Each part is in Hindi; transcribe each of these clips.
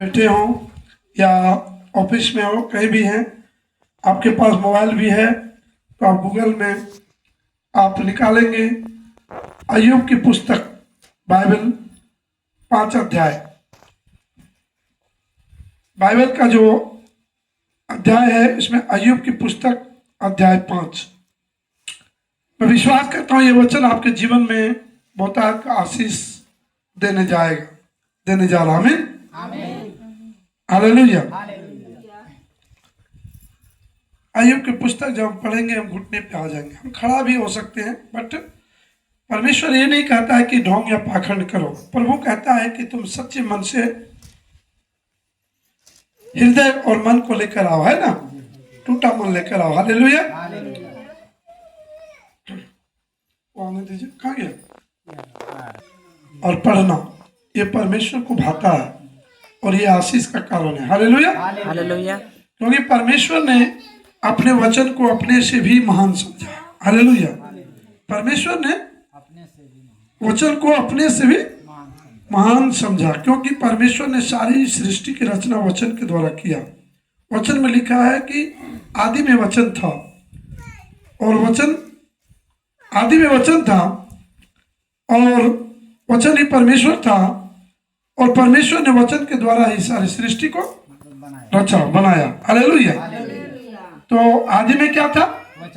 बैठे हो या ऑफिस में हो, कहीं भी हैं, आपके पास मोबाइल भी है तो आप गूगल में आप निकालेंगे अय्यूब की पुस्तक बाइबल 5 अध्याय। बाइबल का जो अध्याय है इसमें अय्यूब की पुस्तक अध्याय 5। मैं विश्वास करता हूँ ये वचन आपके जीवन में बहुत आशीष देने जा रहा है। हालेलुया। अय्यूब की पुस्तक जब हम पढ़ेंगे हम घुटने पे आ जाएंगे, हम खड़ा भी हो सकते हैं, बट परमेश्वर ये नहीं कहता है कि ढोंग या पाखंड करो। प्रभु कहता है कि तुम सच्चे मन से हृदय और मन को लेकर आओ, है ना, टूटा मन लेकर आओ। हालेलुया। आने दीजिए, कहाँ गया। और पढ़ना ये परमेश्वर को भाता है और ये आशीष का कारण है। Hallelujah hallelujah. क्योंकि परमेश्वर ने अपने वचन को अपने से भी महान समझा। हालेलुया। परमेश्वर ने वचन को अपने से भी महान समझा, क्योंकि परमेश्वर ने सारी सृष्टि की रचना वचन के द्वारा किया। वचन में लिखा है कि आदि में वचन था और आदि में वचन था और वचन ही परमेश्वर था और परमेश्वर ने वचन के द्वारा ही सारी सृष्टि को रचा बनाया। हालेलुया। तो आदि में क्या था?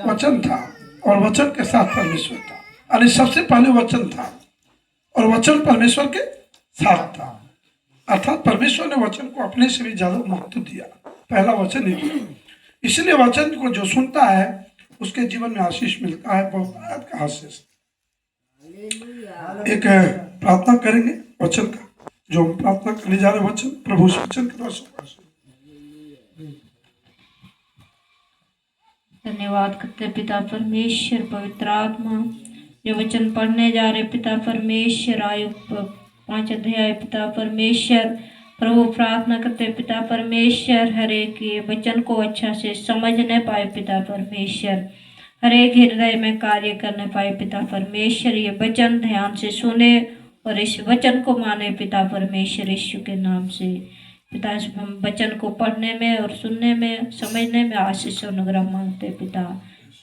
वचन था और वचन के साथ परमेश्वर था, यानी सबसे पहले वचन था और वचन परमेश्वर के साथ था। अर्थात परमेश्वर ने वचन को अपने से भी ज्यादा महत्व दिया, पहला वचन ही दिया। इसलिए वचन को जो सुनता है उसके जीवन में आशीष मिलता है, बहुत का आशीष। एक प्रार्थना करेंगे वचन का, जो हम प्रार्थना करने जा रहे हैं वचन प्रभु से वचन के द्वारा। धन्यवाद करते पिता परमेश्वर, पवित्र आत्मा जो वचन पढ़ने जा रहे पिता परमेश्वर, अय्यूब 5 अध्याय पिता परमेश्वर, प्रभु प्रार्थना करते पिता परमेश्वर हर एक ये वचन को अच्छा से समझने पाए पिता परमेश्वर, हर एक हृदय में कार्य करने पाए पिता परमेश्वर। ये वचन ध्यान से सुने और इस वचन को माने पिता परमेश्वर, यीशु के नाम से पिता। हम वचन को पढ़ने में और सुनने में समझने में आशीष और अनुग्रह मांगते पिता।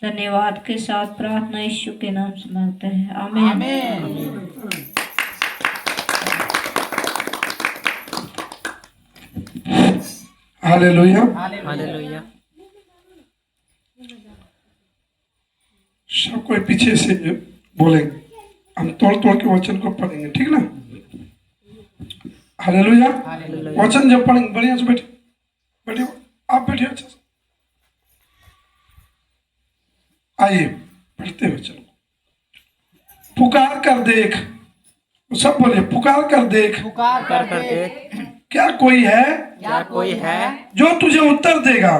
धन्यवाद के साथ प्रार्थना यीशु के नाम से मांगते हैं, आमीन। Hallelujah hallelujah. सब कोई पीछे से बोलेंगे, हम तोड़ तोड़ के वचन को पढ़ेंगे, ठीक ना। हालेलुया। वचन जब पढ़ेंगे बढ़िया से बैठे आप बैठिए अच्छा से। आइए पढ़ते वचन को। पुकार कर देख, सब बोलिए पुकार कर देख, पुकार कर देख, क्या कोई है जो तुझे उत्तर देगा,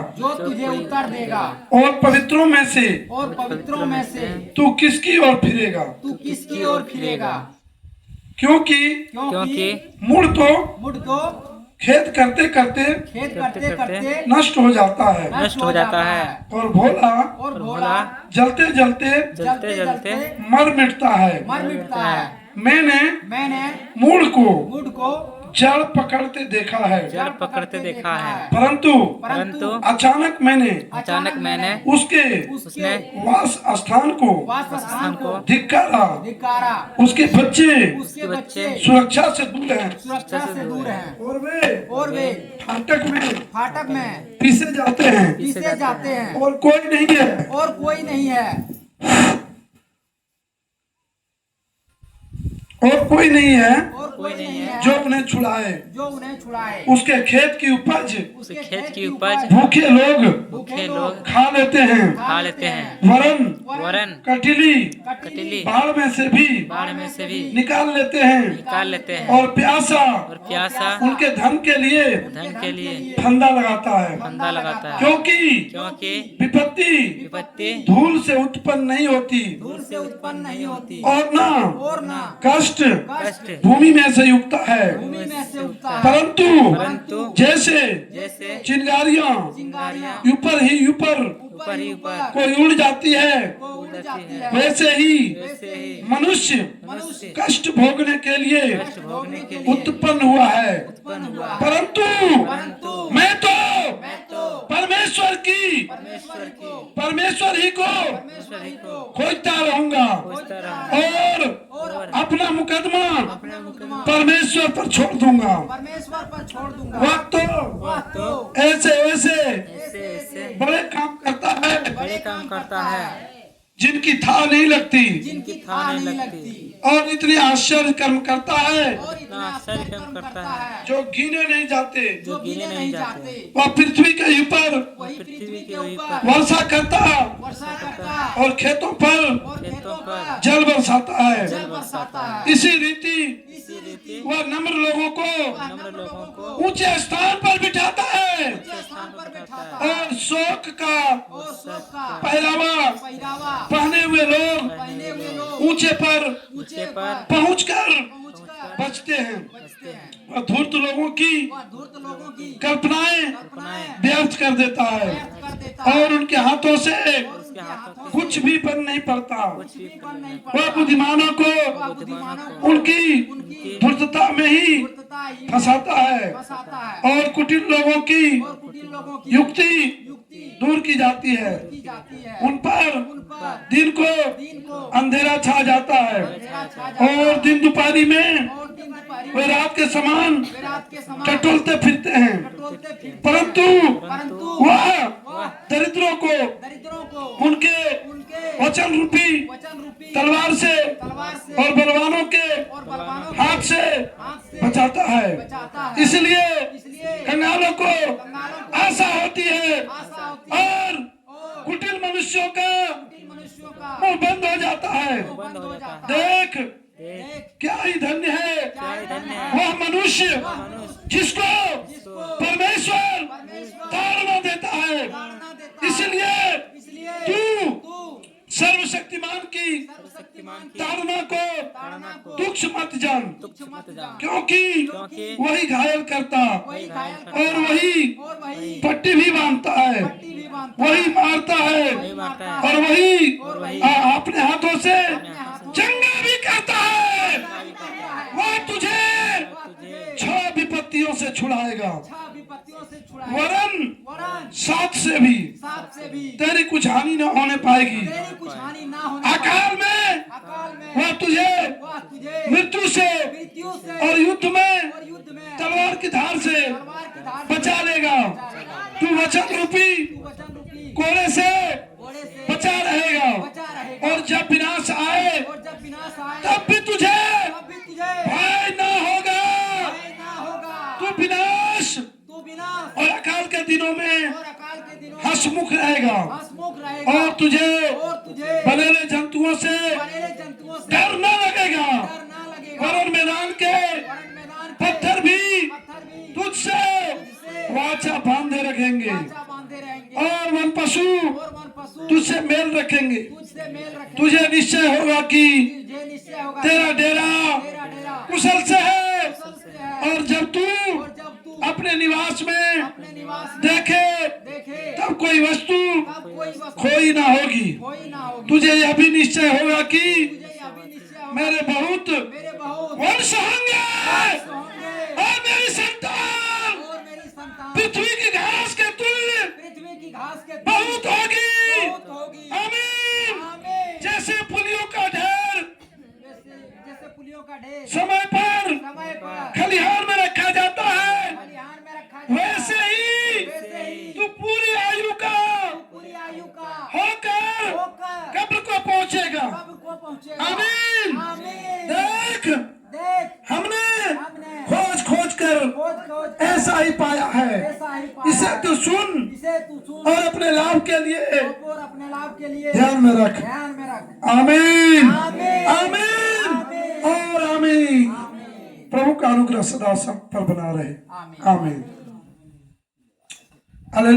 और पवित्रों में से तू किसकी ओर फिरेगा, क्योंकि मुड़ तो खेत करते करते नष्ट हो जाता है और भोला जलते जलते मर मिटता है। मैंने मूड़ को जड़ पकड़ते देखा है, परंतु अचानक मैंने उसके वास स्थान को धिक्कारा। उसके बच्चे सुरक्षा से दूर हैं और वे फाटक में पीसे जाते हैं और कोई नहीं है जो उन्हें छुड़ाए। उसके खेत की उपज भूखे लोग खा लेते हैं, वरन कटीली बाढ़ में से भी निकाल लेते हैं और प्यासा उनके धन के लिए फंदा लगाता है। क्योंकि विपत्ति धूल से उत्पन्न नहीं होती और ना कष्ट भूमि में से युक्ता है, परंतु जैसे चिंगारियां ऊपर ऊपर ही ऊपर कोई उड़ जाती है, उड़ जाती है, वैसे ही वैसे ही मनुष्य मनुष्य कष्ट भोगने के लिए कष्ट भोगने के लिए उत्पन्न हुआ है। उत्पन्न हुआ है। परंतु मैं तो परमेश्वर ही को परमेश्वर ही को खोजता रहूंगा खोजता रहूंगा और अपना मुकदमा अपना मुकदमा परमेश्वर पर छोड़ दूंगा। परमेश्वर पर छोड़ दूंगा। वह तो तो ऐसे ऐसे ऐसे बड़े काम करता है बड़े काम करता है जिनकी था नहीं लगती, जिनकी था नहीं लगती और इतनी आश्चर्य कर्म करता है और इतना आश्चर्य कर्म करता है जो गिने नहीं जाते। जो गिने नहीं जाते। वह पृथ्वी के ऊपर वही पृथ्वी के ऊपर वर्षा करता वर्षा करता और खेतों पर और खेतों पर जल बरसाता है। जल बरसाता है। इसी रीति इसी रीति वह नम्र लोगों को नम्र लोगों को ऊंचे स्थान पर बिठाता है ऊंचे स्थान पर बैठाता है और शोक का और शोक का पहरावा पहरावा पहने हुए लोग पहने हुए लोग ऊंचे पर ऊंचे पर पहुंचकर पहुंचकर बचते हैं। बचते हैं। और धूर्त लोगों की वह धूर्त लोगों की कल्पनाएं कल्पनाएं व्यर्थ कर देता है व्यर्थ कर देता है और उनके हाथों से और उनके हाथों से कुछ भी बन नहीं पड़ता। कुछ भी बन नहीं वह पड़ता। बुद्धिमानों को वह बुद्धिमानों को उनकी धूर्तता में ही धूर्तता ही फंसाता है फंसाता है और कुटिल लोगों की और कुटिल लोगों की युक्ति युक्ति दूर की जाती है। की जाती है। उन पर उन पर दिन को दिन को अंधेरा छा जाता है अंधेरा छा जाता है और दिन दोपहरी में और दिन दोपहरी वे रात के समान वे रात के समान टटोलते फिरते हैं। टटोलते फिरते परंतु वह दरिद्रों को दरिद्रों को उनके उनके वचन रूपी वचन रूपी तलवार से तलवार से और बलवानों के और बलवानों हाथ से हाथ से बचाता है। बचाता है। इसलिए इसलिए कंगालों को कंगालों को आशा होती है आशा होती है और और कुटिल मनुष्यों का कुटिल मनुष्यों का मुंह बंद हो जाता है। मुंह बंद हो जाता है। देख देख क्या ही धन्य है क्या ही धन्य है वह मनुष्य जिसको परमेश्वर ताड़ना देता है। ताड़ना देता है। इसलिए इसलिए तू तू सर्वशक्तिमान की सर्वशक्तिमान की ताड़ना को ताड़ना को तुच्छ मत जान, तुच्छ मत जान क्योंकि वही घायल करता वही घायल और करता और वही पट्टी भी बांधता है, पट्टी भी बांधता वही मारता है वही मारता और और वही वही अपने हाथों से हाथों से चंगा भी करता है। भी करता है। वह तुझे वह तुझे 6 विपत्तियों से छुड़ाएगा, 6 विपत्तियों से छुड़ाएगा वरन वरन 7 से भी 7 से भी तेरी कुछ हानि न होने पाएगी। तेरी कुछ हानि ना होने अकाल में अकाल में वह तुझे वह तुझे मृत्यु से मृत्यु से और युद्ध में और युद्ध में तलवार की धार से तलवार की धार से बचा लेगा। तू वचन रूपी तू वचन रूपी कोड़े से घोड़े से बचा रहेगा बचा रहेगा और जब विनाश आए और जब विनाश आए तब भी तुझे तब भी तुझे भय न होगा। भय ना होगा। तू विनाश तू विनाश और अकाल के दिनों में और अकाल के दिनों में हंसमुख रहेगा हंसमुख रहेगा और तुझे और तुझे बनेले जंतुओं से बनेले जंतुओं से डर न लगेगा। डर ना लगेगा। वरन मैदान के वरन मैदान के पत्थर भी पत्थर भी तुझसे वाचा बांधे रखेंगे वाचा बांधे रहेंगे और वन पशु और वन पशु तुझसे मेल रखेंगे। तुझसे मेल रखेंगे। तुझे निश्चय होगा कि तुझे निश्चय होगा तेरा डेरा तेरा डेरा कुशल से है कुशल से है। और जब तू और जब तू अपने निवास में अपने निवास में देखे देखे तब कोई वस्तु तब कोई वस्तु खोई ना होगी। कोई ना होगी। तुझे यह भी निश्चय होगा कि तुझे यह भी निश्चय होगा मेरे बहुत मेरे बहुत वंश होंगे होंगे और मेरी संतान और मेरी संतान पृथ्वी की घास के तुल्य पृथ्वी की घास के बहुत होगी। बहुत होगी। आमीन। आमीन। जैसे पुलियों का ढेर जैसे पुलियों का ढेर समय पर खलिहान में रखा जाता है खलिहान में रखा जाता है, वैसे ही तू पूरी आयु का पूरी आयु का होकर होकर कब्र को पहुंचेगा। कब्र को पहुंचेगा। आमीन। आमीन। देख देख हमने हमने खोज खोज कर खोज ऐसा ही पाया है। ऐसा ही पाया इसे है। तू सुन इसे तू सुन और अपने लाभ के लिए और अपने लाभ के लिए ध्यान में रख। ध्यान में रख। आमीन आमीन। आमीन आमीन। और आमीन। आमीन। प्रभु का अनुग्रह सदा सब पर बना रहे। आमीन। आमीन। हालेलुया।